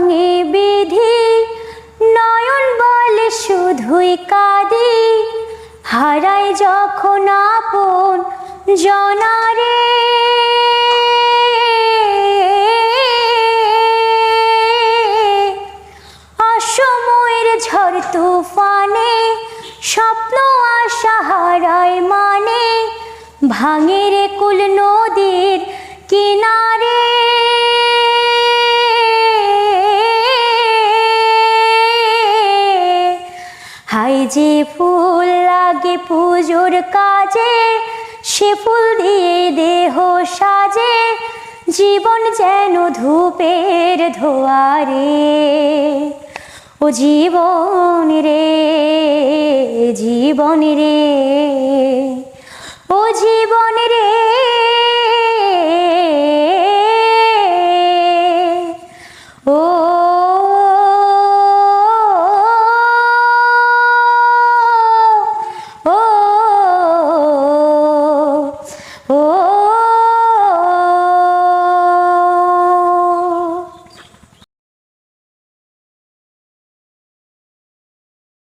ভাঙে বিধি, নয়ন বলে শুধুই কাঁদি, হারাই যখন আপন জনারে। অসময়ের ঝড় তুফানে স্বপ্ন আশা হারায় মানে, ভাঙে রে কুল নদীর কিনারে। হাই যে ফুল লাগে পুজোর কাজে, সে ফুল দিয়ে দেহ সাজে, জীবন যেন ধূপের ধোয়ারে। ও জীবন রে, জীবন রে, ও জীবন রে,